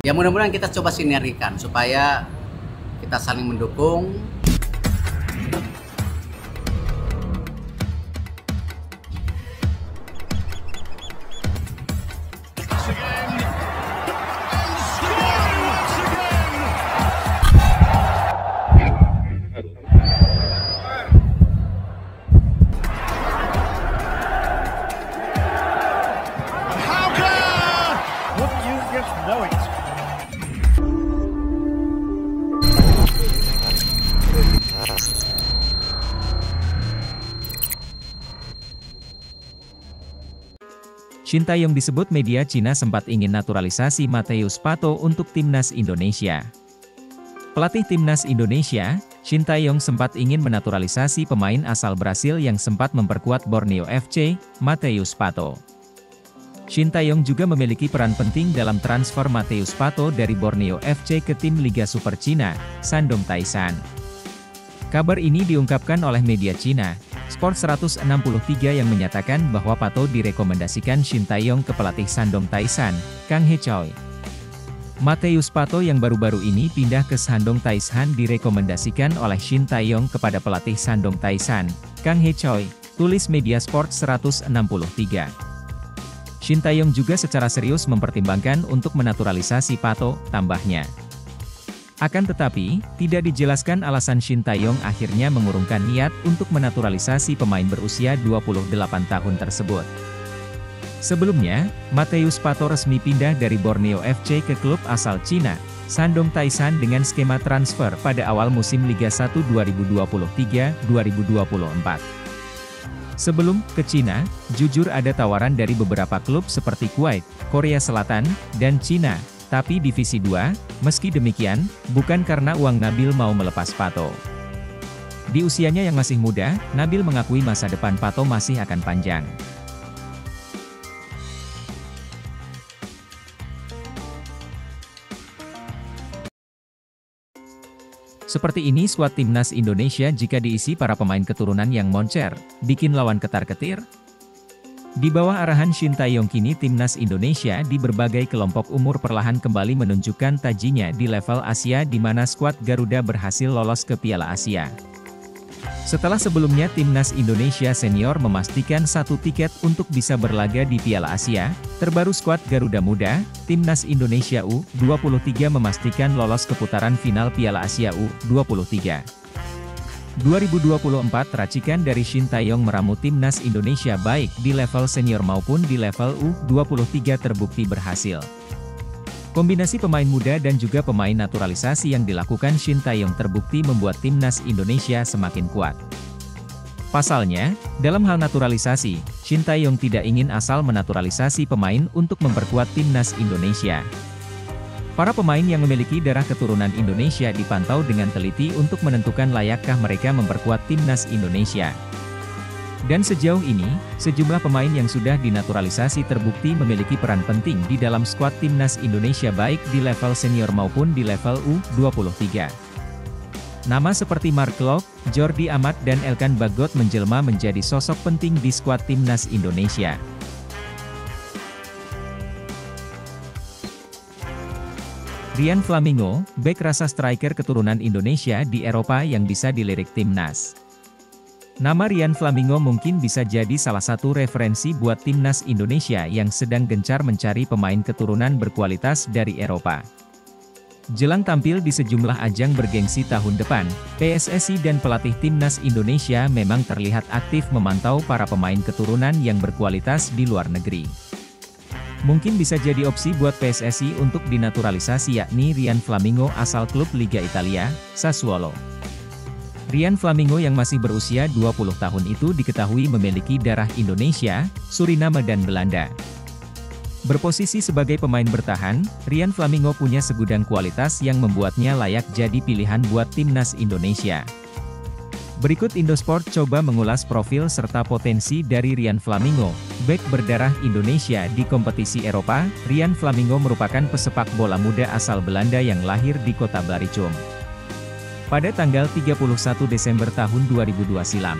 Ya mudah-mudahan kita coba sinergikan supaya kita saling mendukung. Shin Tae-yong disebut media Cina sempat ingin naturalisasi Matheus Pato untuk timnas Indonesia. Pelatih timnas Indonesia, Shin Tae-yong sempat ingin menaturalisasi pemain asal Brasil yang sempat memperkuat Borneo FC, Matheus Pato. Shin Tae-yong juga memiliki peran penting dalam transfer Matheus Pato dari Borneo FC ke tim Liga Super Cina, Shandong Taishan. Kabar ini diungkapkan oleh media Cina, Sport 163 yang menyatakan bahwa Pato direkomendasikan Shin Tae-yong ke pelatih Shandong Taishan, Kang Hee-choi. Matheus Pato yang baru-baru ini pindah ke Shandong Taishan direkomendasikan oleh Shin Tae-yong kepada pelatih Shandong Taishan, Kang Hee-choi, tulis media Sport 163. Shin Tae-yong juga secara serius mempertimbangkan untuk menaturalisasi Pato, tambahnya. Akan tetapi, tidak dijelaskan alasan Shin Tae-yong akhirnya mengurungkan niat untuk menaturalisasi pemain berusia 28 tahun tersebut. Sebelumnya, Matheus Pato resmi pindah dari Borneo FC ke klub asal Cina, Shandong Taishan dengan skema transfer pada awal musim Liga 1 2023-2024. Sebelum ke Cina, jujur ada tawaran dari beberapa klub seperti Kuwait, Korea Selatan, dan Cina. Tapi Divisi 2, meski demikian, bukan karena uang Nabil mau melepas Pato. Di usianya yang masih muda, Nabil mengakui masa depan Pato masih akan panjang. Seperti ini skuad timnas Indonesia jika diisi para pemain keturunan yang moncer, bikin lawan ketar-ketir. Di bawah arahan Shin Tae-yong kini timnas Indonesia di berbagai kelompok umur perlahan kembali menunjukkan tajinya di level Asia di mana skuad Garuda berhasil lolos ke Piala Asia. Setelah sebelumnya timnas Indonesia senior memastikan 1 tiket untuk bisa berlaga di Piala Asia, terbaru skuad Garuda Muda, timnas Indonesia U23 memastikan lolos ke putaran final Piala Asia U23. 2024 racikan dari Shin Tae-yong meramu timnas Indonesia baik di level senior maupun di level U23 terbukti berhasil. Kombinasi pemain muda dan juga pemain naturalisasi yang dilakukan Shin Tae-yong terbukti membuat timnas Indonesia semakin kuat. Pasalnya, dalam hal naturalisasi, Shin Tae-yong tidak ingin asal menaturalisasi pemain untuk memperkuat timnas Indonesia. Para pemain yang memiliki darah keturunan Indonesia dipantau dengan teliti untuk menentukan layakkah mereka memperkuat timnas Indonesia. Dan sejauh ini, sejumlah pemain yang sudah dinaturalisasi terbukti memiliki peran penting di dalam skuad timnas Indonesia baik di level senior maupun di level U23. Nama seperti Mark Klok, Jordi Amat dan Elkan Bagot menjelma menjadi sosok penting di skuad timnas Indonesia. Rian Flamingo, bek rasa striker keturunan Indonesia di Eropa yang bisa dilirik timnas. Nama Rian Flamingo mungkin bisa jadi salah satu referensi buat timnas Indonesia yang sedang gencar mencari pemain keturunan berkualitas dari Eropa. Jelang tampil di sejumlah ajang bergengsi tahun depan, PSSI dan pelatih timnas Indonesia memang terlihat aktif memantau para pemain keturunan yang berkualitas di luar negeri. Mungkin bisa jadi opsi buat PSSI untuk dinaturalisasi yakni Rian Flamingo asal klub Liga Italia, Sassuolo. Rian Flamingo yang masih berusia 20 tahun itu diketahui memiliki darah Indonesia, Suriname dan Belanda. Berposisi sebagai pemain bertahan, Rian Flamingo punya segudang kualitas yang membuatnya layak jadi pilihan buat timnas Indonesia. Berikut Indosport coba mengulas profil serta potensi dari Rian Flamingo, bek berdarah Indonesia di kompetisi Eropa. Rian Flamingo merupakan pesepak bola muda asal Belanda yang lahir di kota Barichum pada tanggal 31 Desember tahun 2002 silam.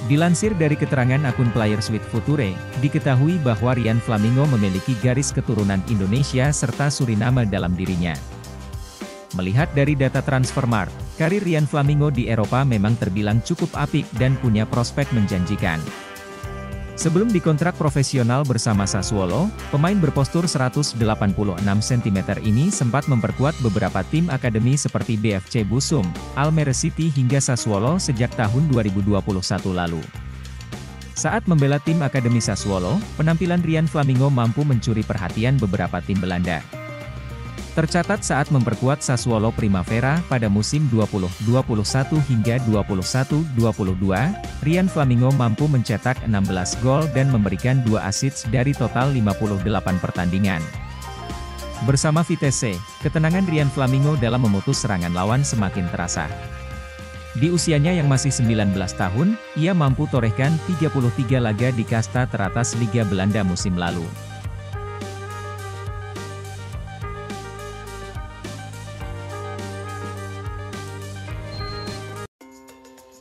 Dilansir dari keterangan akun Players with Future, diketahui bahwa Ryan Flamingo memiliki garis keturunan Indonesia serta Suriname dalam dirinya. Melihat dari data Transfermarkt, karir Ryan Flamingo di Eropa memang terbilang cukup apik dan punya prospek menjanjikan. Sebelum dikontrak profesional bersama Sassuolo, pemain berpostur 186 cm ini sempat memperkuat beberapa tim akademi seperti BFC Busum, Almere City hingga Sassuolo sejak tahun 2021 lalu. Saat membela tim akademi Sassuolo, penampilan Ryan Flamingo mampu mencuri perhatian beberapa tim Belanda. Tercatat saat memperkuat Sassuolo Primavera pada musim 2021 hingga 21-22, Ryan Flamingo mampu mencetak 16 gol dan memberikan 2 assist dari total 58 pertandingan. Bersama Vitesse, ketenangan Ryan Flamingo dalam memutus serangan lawan semakin terasa. Di usianya yang masih 19 tahun, ia mampu torehkan 33 laga di kasta teratas Liga Belanda musim lalu.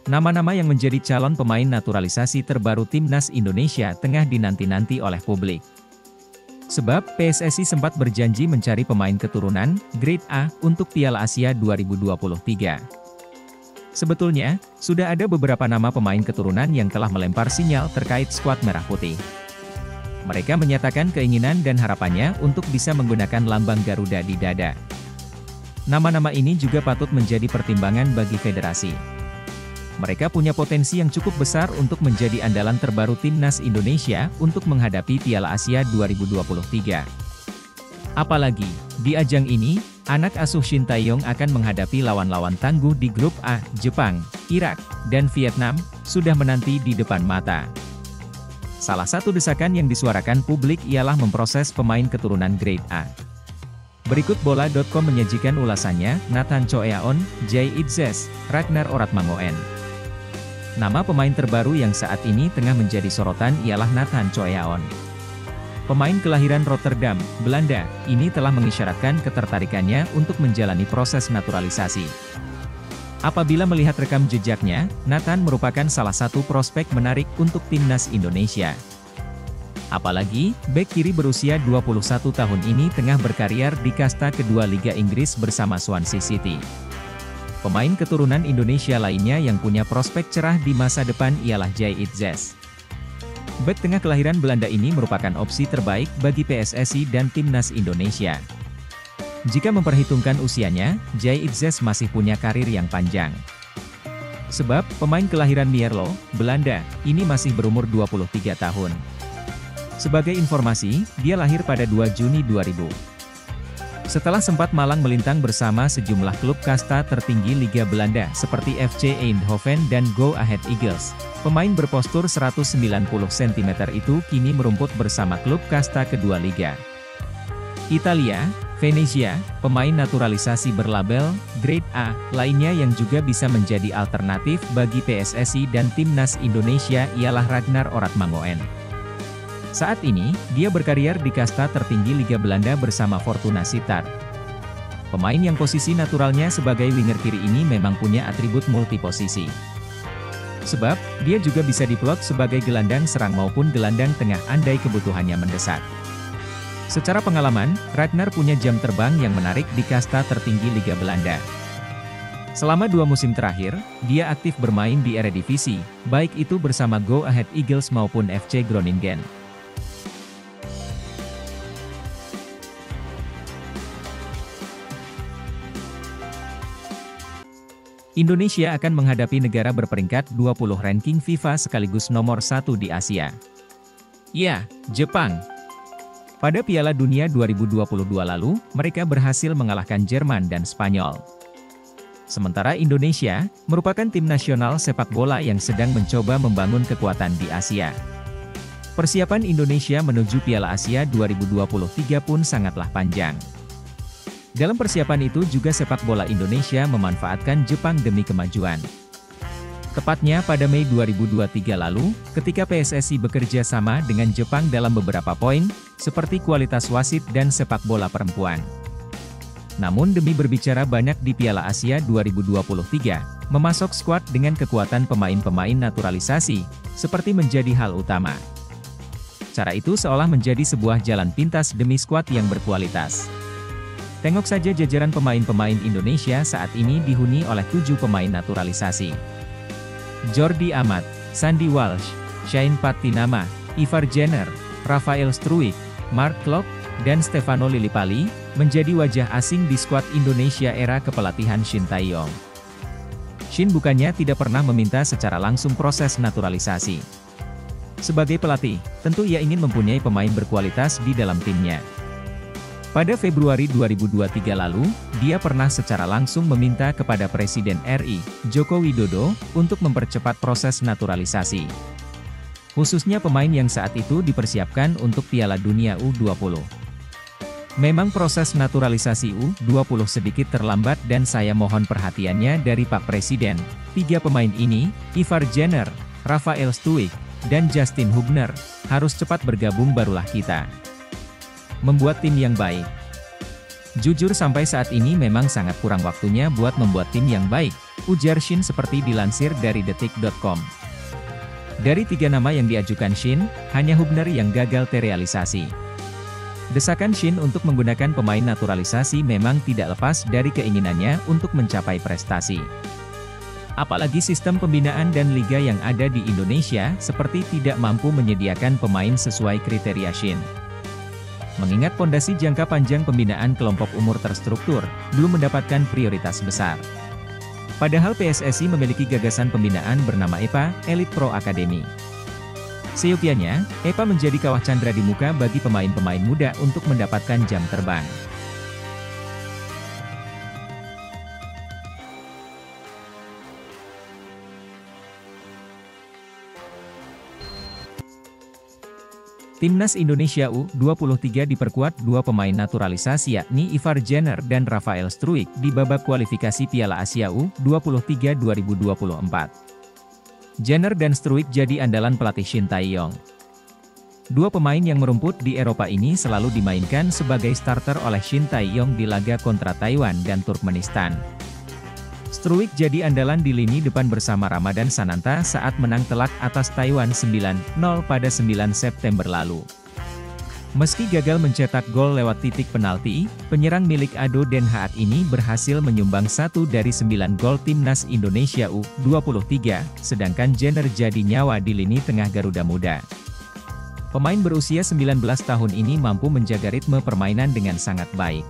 Nama-nama yang menjadi calon pemain naturalisasi terbaru Timnas Indonesia tengah dinanti-nanti oleh publik. Sebab, PSSI sempat berjanji mencari pemain keturunan, Grade A, untuk Piala Asia 2023. Sebetulnya, sudah ada beberapa nama pemain keturunan yang telah melempar sinyal terkait skuad Merah Putih. Mereka menyatakan keinginan dan harapannya untuk bisa menggunakan lambang Garuda di dada. Nama-nama ini juga patut menjadi pertimbangan bagi federasi. Mereka punya potensi yang cukup besar untuk menjadi andalan terbaru Timnas Indonesia untuk menghadapi Piala Asia 2023. Apalagi, di ajang ini, anak asuh Shin Tae-yong akan menghadapi lawan-lawan tangguh di grup A, Jepang, Irak, dan Vietnam, sudah menanti di depan mata. Salah satu desakan yang disuarakan publik ialah memproses pemain keturunan Grade A. Berikut bola.com menyajikan ulasannya, Nathan Choeaon, Jay Itzes, Ragnar Oratmangoen. Nama pemain terbaru yang saat ini tengah menjadi sorotan ialah Nathan Choeaon. Pemain kelahiran Rotterdam, Belanda, ini telah mengisyaratkan ketertarikannya untuk menjalani proses naturalisasi. Apabila melihat rekam jejaknya, Nathan merupakan salah satu prospek menarik untuk Timnas Indonesia. Apalagi, bek kiri berusia 21 tahun ini tengah berkarier di kasta kedua Liga Inggris bersama Swansea City. Pemain keturunan Indonesia lainnya yang punya prospek cerah di masa depan ialah Jay Itzes. Bek tengah kelahiran Belanda ini merupakan opsi terbaik bagi PSSI dan Timnas Indonesia. Jika memperhitungkan usianya, Jay Itzes masih punya karir yang panjang. Sebab, pemain kelahiran Mierlo, Belanda, ini masih berumur 23 tahun. Sebagai informasi, dia lahir pada 2 Juni 2000. Setelah sempat malang melintang bersama sejumlah klub kasta tertinggi Liga Belanda seperti FC Eindhoven dan Go Ahead Eagles, pemain berpostur 190 cm itu kini merumput bersama klub kasta kedua Liga Italia, Venezia, pemain naturalisasi berlabel Grade A lainnya yang juga bisa menjadi alternatif bagi PSSI dan Timnas Indonesia ialah Ragnar Oratmangoen. Saat ini, dia berkarier di kasta tertinggi Liga Belanda bersama Fortuna Sittard. Pemain yang posisi naturalnya sebagai winger kiri ini memang punya atribut multiposisi. Sebab, dia juga bisa diplot sebagai gelandang serang maupun gelandang tengah andai kebutuhannya mendesak. Secara pengalaman, Ragnar punya jam terbang yang menarik di kasta tertinggi Liga Belanda. Selama 2 musim terakhir, dia aktif bermain di Eredivisie, baik itu bersama Go Ahead Eagles maupun FC Groningen. Indonesia akan menghadapi negara berperingkat 20 ranking FIFA sekaligus nomor 1 di Asia. Ya, Jepang. Pada Piala Dunia 2022 lalu, mereka berhasil mengalahkan Jerman dan Spanyol. Sementara Indonesia, merupakan tim nasional sepak bola yang sedang mencoba membangun kekuatan di Asia. Persiapan Indonesia menuju Piala Asia 2023 pun sangatlah panjang. Dalam persiapan itu juga sepak bola Indonesia memanfaatkan Jepang demi kemajuan. Tepatnya pada Mei 2023 lalu, ketika PSSI bekerja sama dengan Jepang dalam beberapa poin, seperti kualitas wasit dan sepak bola perempuan. Namun demi berbicara banyak di Piala Asia 2023, Memasok skuad dengan kekuatan pemain-pemain naturalisasi, seperti menjadi hal utama. Cara itu seolah menjadi sebuah jalan pintas demi skuad yang berkualitas. Tengok saja jajaran pemain-pemain Indonesia saat ini dihuni oleh 7 pemain naturalisasi. Jordi Amat, Sandy Walsh, Shane Patinama, Ivar Jenner, Rafael Struijk, Mark Klok, dan Stefano Lillipali, menjadi wajah asing di skuad Indonesia era kepelatihan Shin Tae-yong. Shin bukannya tidak pernah meminta secara langsung proses naturalisasi. Sebagai pelatih, tentu ia ingin mempunyai pemain berkualitas di dalam timnya. Pada Februari 2023 lalu, dia pernah secara langsung meminta kepada Presiden RI, Joko Widodo, untuk mempercepat proses naturalisasi. Khususnya pemain yang saat itu dipersiapkan untuk Piala Dunia U20. Memang proses naturalisasi U20 sedikit terlambat dan saya mohon perhatiannya dari Pak Presiden. 3 pemain ini, Ivar Jenner, Rafael Struijk, dan Justin Hubner, harus cepat bergabung barulah kita membuat tim yang baik. Jujur sampai saat ini memang sangat kurang waktunya buat membuat tim yang baik, ujar Shin seperti dilansir dari detik.com. Dari 3 nama yang diajukan Shin, hanya Hubner yang gagal terrealisasi. Desakan Shin untuk menggunakan pemain naturalisasi memang tidak lepas dari keinginannya untuk mencapai prestasi. Apalagi sistem pembinaan dan liga yang ada di Indonesia seperti tidak mampu menyediakan pemain sesuai kriteria Shin. Mengingat pondasi jangka panjang pembinaan kelompok umur terstruktur, belum mendapatkan prioritas besar. Padahal PSSI memiliki gagasan pembinaan bernama EPA, Elite Pro Academy. Seyogianya, EPA menjadi kawah candra di muka bagi pemain-pemain muda untuk mendapatkan jam terbang. Timnas Indonesia U23 diperkuat 2 pemain naturalisasi yakni Ivar Jenner dan Rafael Struijk di babak kualifikasi Piala Asia U23 2024. Jenner dan Struijk jadi andalan pelatih Shin Tae-yong. 2 pemain yang merumput di Eropa ini selalu dimainkan sebagai starter oleh Shin Tae-yong di laga kontra Taiwan dan Turkmenistan. Struijk jadi andalan di lini depan bersama Ramadan Sananta saat menang telak atas Taiwan 9-0 pada 9 September lalu. Meski gagal mencetak gol lewat titik penalti, penyerang milik Ado Den Haag ini berhasil menyumbang 1 dari 9 gol Timnas Indonesia U23, sedangkan Jenner jadi nyawa di lini tengah Garuda Muda. Pemain berusia 19 tahun ini mampu menjaga ritme permainan dengan sangat baik.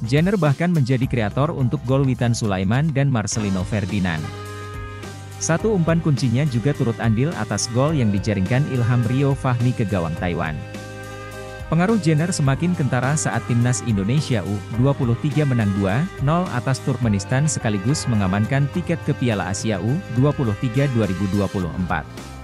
Jenner bahkan menjadi kreator untuk gol Witan Sulaiman dan Marcelino Ferdinand. Satu umpan kuncinya juga turut andil atas gol yang dijaringkan Ilham Rio Fahmi ke gawang Taiwan. Pengaruh Jenner semakin kentara saat Timnas Indonesia U23 menang 2-0 atas Turkmenistan sekaligus mengamankan tiket ke Piala Asia U23 2024.